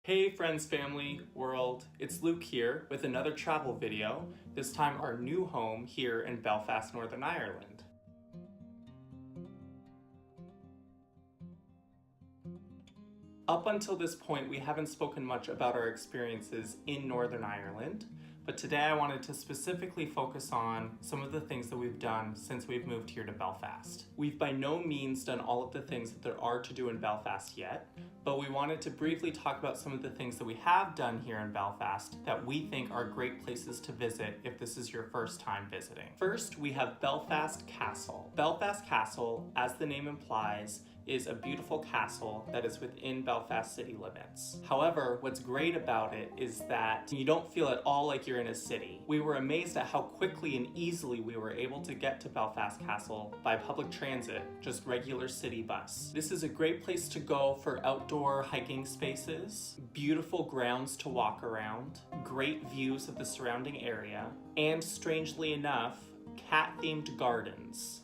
Hey friends, family, world, it's Luke here with another travel video, this time our new home here in Belfast, Northern Ireland. Up until this point, we haven't spoken much about our experiences in Northern Ireland, but today I wanted to specifically focus on some of the things that we've done since we've moved here to Belfast. We've by no means done all of the things that there are to do in Belfast yet, but we wanted to briefly talk about some of the things that we have done here in Belfast that we think are great places to visit if this is your first time visiting. First, we have Belfast Castle. Belfast Castle, as the name implies, is a beautiful castle that is within Belfast city limits. However, what's great about it is that you don't feel at all like you're in a city. We were amazed at how quickly and easily we were able to get to Belfast Castle by public transit, just regular city bus. This is a great place to go for outdoor hiking spaces, beautiful grounds to walk around, great views of the surrounding area, and strangely enough, cat-themed gardens.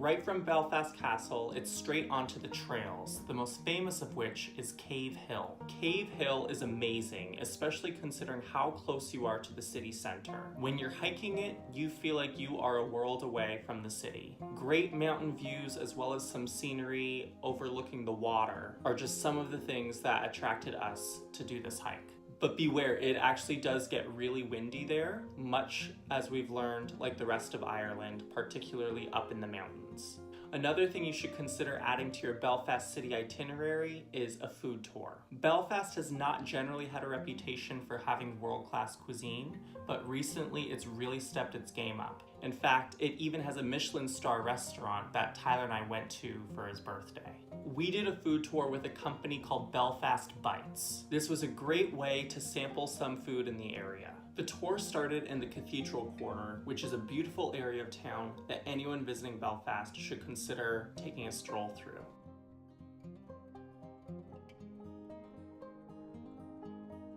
Right from Belfast Castle, it's straight onto the trails, the most famous of which is Cave Hill. Cave Hill is amazing, especially considering how close you are to the city center. When you're hiking it, you feel like you are a world away from the city. Great mountain views as well as some scenery overlooking the water are just some of the things that attracted us to do this hike. But beware, it actually does get really windy there, much as we've learned like the rest of Ireland, particularly up in the mountains. Another thing you should consider adding to your Belfast city itinerary is a food tour. Belfast has not generally had a reputation for having world-class cuisine, but recently it's really stepped its game up. In fact, it even has a Michelin star restaurant that Tyler and I went to for his birthday. We did a food tour with a company called Belfast Bites. This was a great way to sample some food in the area. The tour started in the Cathedral Quarter, which is a beautiful area of town that anyone visiting Belfast should consider taking a stroll through.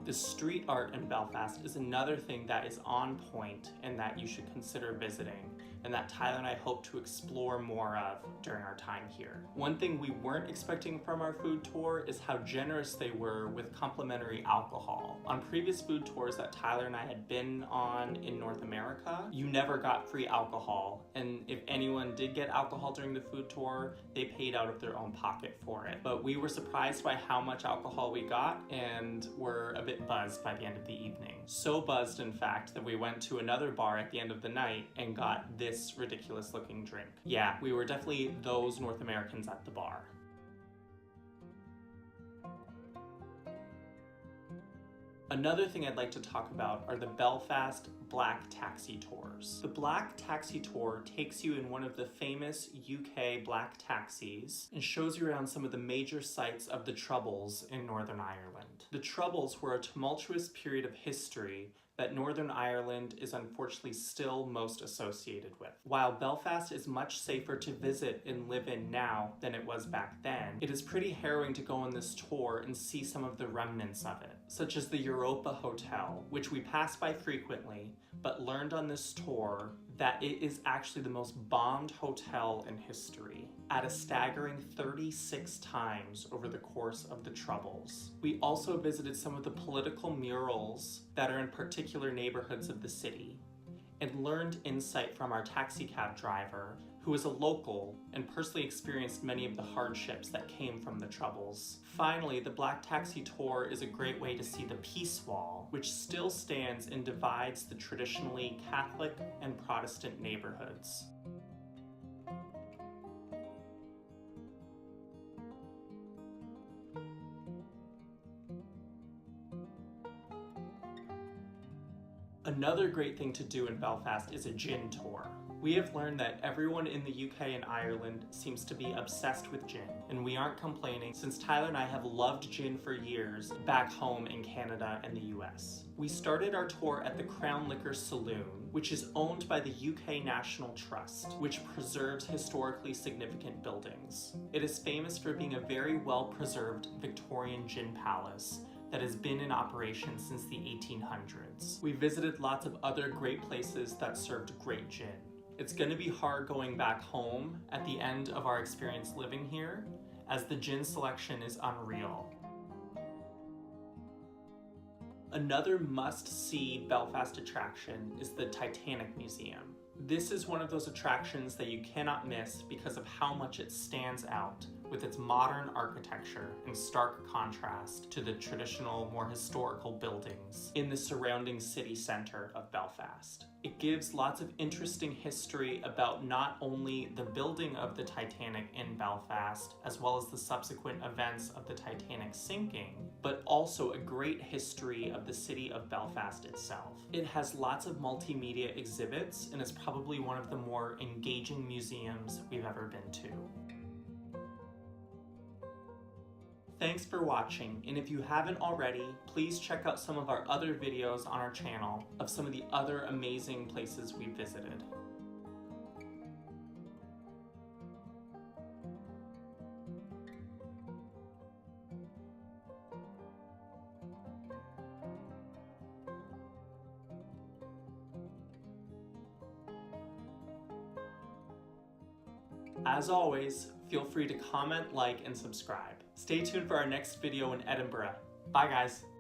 The street art in Belfast is another thing that is on point and that you should consider visiting, and that Tyler and I hope to explore more of during our time here. One thing we weren't expecting from our food tour is how generous they were with complimentary alcohol. On previous food tours that Tyler and I had been on in North America, you never got free alcohol, and if anyone did get alcohol during the food tour, they paid out of their own pocket for it. But we were surprised by how much alcohol we got and were a bit buzzed by the end of the evening. So buzzed, in fact, that we went to another bar at the end of the night and got this ridiculous looking drink. Yeah, we were definitely those North Americans at the bar. Another thing I'd like to talk about are the Belfast Black Taxi Tours. The Black Taxi Tour takes you in one of the famous UK black taxis and shows you around some of the major sites of the Troubles in Northern Ireland. The Troubles were a tumultuous period of history that Northern Ireland is unfortunately still most associated with. While Belfast is much safer to visit and live in now than it was back then, it is pretty harrowing to go on this tour and see some of the remnants of it, such as the Europa Hotel, which we pass by frequently, but learned on this tour that it is actually the most bombed hotel in history, at a staggering 36 times over the course of the Troubles. We also visited some of the political murals that are in particular neighborhoods of the city, and learned insight from our taxi cab driver, who is a local and personally experienced many of the hardships that came from the Troubles. Finally, the Black Taxi Tour is a great way to see the Peace Wall, which still stands and divides the traditionally Catholic and Protestant neighborhoods. Another great thing to do in Belfast is a gin tour. We have learned that everyone in the UK and Ireland seems to be obsessed with gin, and we aren't complaining since Tyler and I have loved gin for years back home in Canada and the US. We started our tour at the Crown Liquor Saloon, which is owned by the UK National Trust, which preserves historically significant buildings. It is famous for being a very well-preserved Victorian gin palace that has been in operation since the 1800s. We visited lots of other great places that served great gin. It's going to be hard going back home at the end of our experience living here, as the gin selection is unreal. Another must-see Belfast attraction is the Titanic Museum. This is one of those attractions that you cannot miss because of how much it stands out with its modern architecture in stark contrast to the traditional, more historical buildings in the surrounding city center of Belfast. It gives lots of interesting history about not only the building of the Titanic in Belfast, as well as the subsequent events of the Titanic sinking, but also a great history of the city of Belfast itself. It has lots of multimedia exhibits and is probably one of the more engaging museums we've ever been to. Thanks for watching, and if you haven't already, please check out some of our other videos on our channel of some of the other amazing places we visited. As always, feel free to comment, like, and subscribe. Stay tuned for our next video in Edinburgh. Bye guys!